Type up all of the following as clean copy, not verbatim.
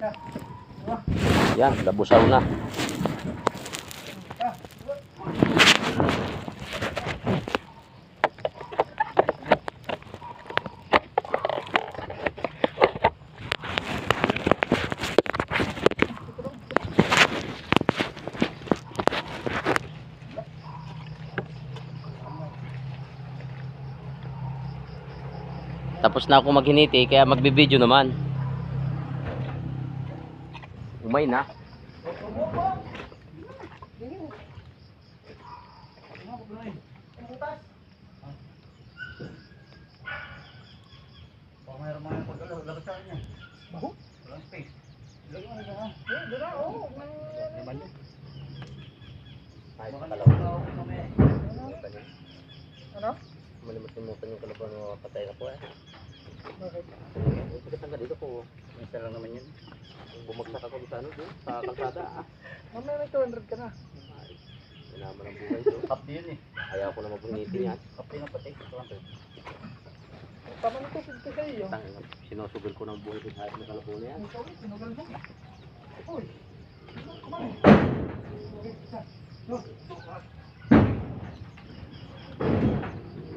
Yan, labusaw na. Tapos na ako maghiniti kaya magbi-video naman. Umay na. Ano? Malimut-limutan yung kalaban ng patay na po eh. Bakit? Bakit hanggang dito po? Isa lang naman yun. Bumagsak ako sa ano doon, sa kalsada. Mamaya may 200 ka na. Ay, naman ang buhay doon. Kapti yun eh. Ayaw ko na mabunitin yan. Kapti na patay. Tama nito, 50 sa iyo. Sinusugal ko ng buhay doon sa ng kalaban na yan. Ikaw, sinugal mo. Uy! Kumain.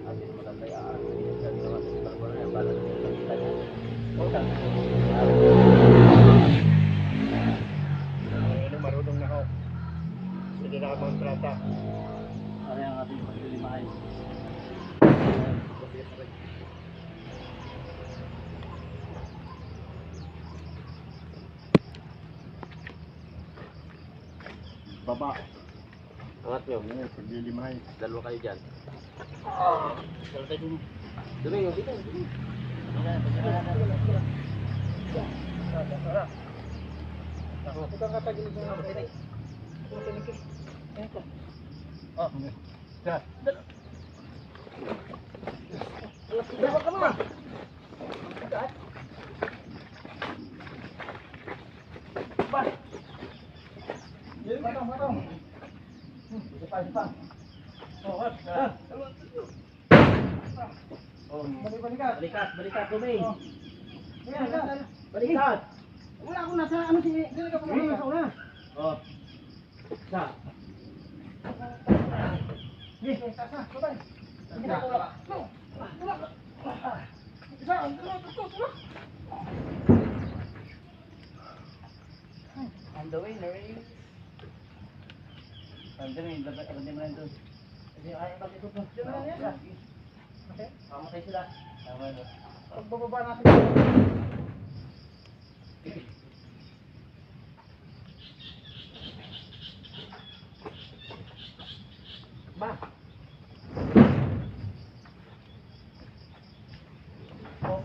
Atin maganda yan. Sa ginawa sa kalaban na yan. Balang kita niya. Marunong na ako. Hindi na ako kontrata. Ano yung ating paglilimahay? Baba. Angat nyo. Paglilimahay. Dalawa kayo dyan. Dalawa tayo dun. Dumi yung dito. Ito ang katagilid ng mga pinig. Pinig eh. Ayan ko. Oh. Diyan. Dalawa ka naman. Saan? Ba? Matong, matong. Isa pa. Oh, what? Balikat. Balikat, Dumi. Oh. Ayan, Balikat. wala ako nasa ano si... Dili ka pa nasa una. Oh. Sa. Taas na, babay. Hindi na wala. No. Wala. Isa, dalawa. On the way, Larry. On the way, abandi mo lang doon. Kasi ayaw pag ito. Diyan na lang yan. Okay. Pamatay sila. Tama na. Pagbababa natin. Ba? Oh.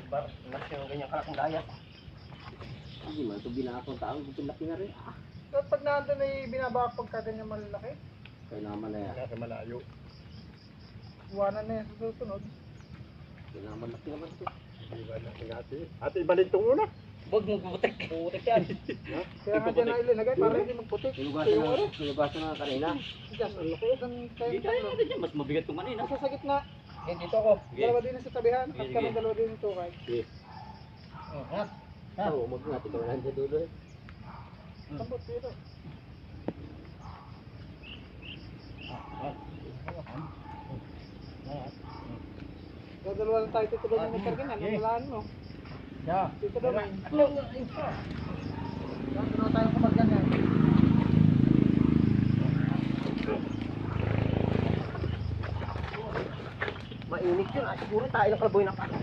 Bar, laki yung ganyang kalakong daya. Hindi man, ito binakong tao, ito laki na rin. At pag nandun ay binabak pagka ganyan malalaki, Kaya naman na yan. kaya malayo. Iwanan na yan sa susunod. Kaya naman laki naman ito. Ate, ibalin itong una. Huwag mong putik. Putik yan. Kaya nga dyan na ilinagay para hindi magputik. Sinugasan na kanina. Diyan, ang laki. Doon tayo Hindi tayo natin dyan, mas mabigat itong kanina. Nasa sa gitna. Dito ako. Sige. Dalawa din sa tabihan. At Sige, kami sige. dalawa din ito kay. Sige. Oo, umag natin ikaw na sa dulo eh. Sambot dito. Dalawa lang tayo tutulog ng motor ganyan. Ang walaan mo. Dito daw. Dalawa tayo kapag ganyan. Mainit yun. Siguro tayo ng kalaboy na kala.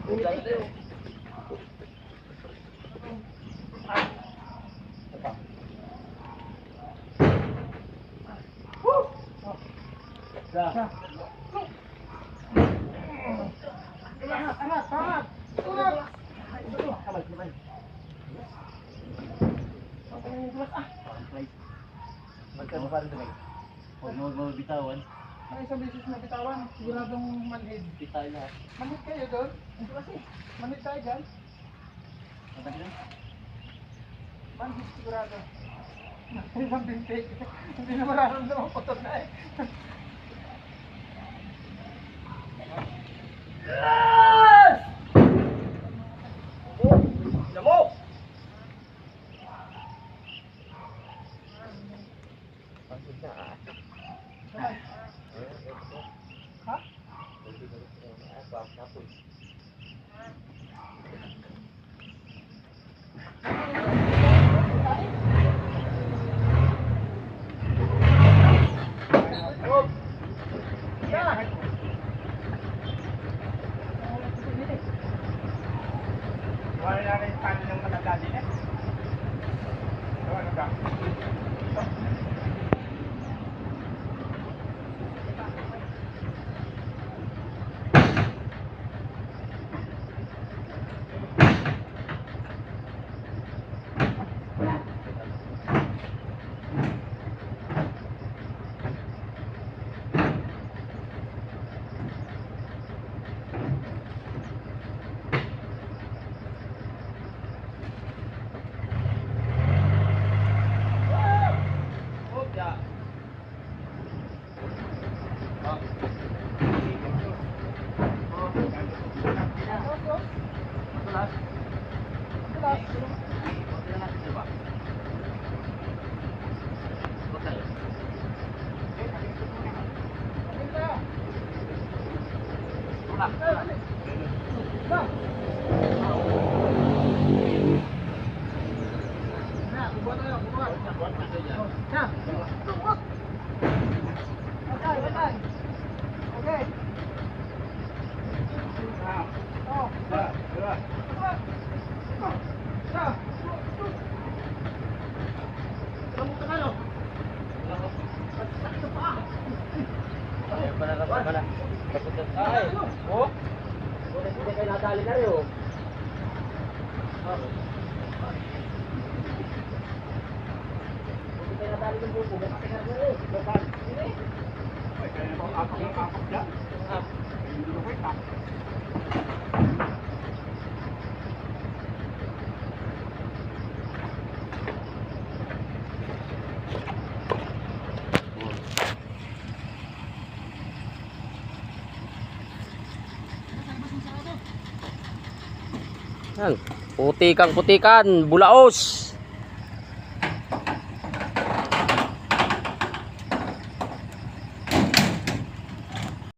Mainit tayo. Magkano pa rin ito, Mike? Huwag mo bitawan. Ay, isang beses na bitawan. Siguradong manhid. Bitay na. Manhid kayo doon? Ito kasi. Manhid tayo dyan. Matagi lang? Manhid sigurado. Isang bintig. Hindi na mararamdaman ko ito na eh. Wala na rin paano ng matanda din eh. Ano ka? Hindi kayo nadali na rin, oh. Hindi kayo nadali ng buko, may patingar na rin. Hindi. Ay, kaya na ako apak dyan. Hindi ko kita. Yan. Putikang putikan, bulaos.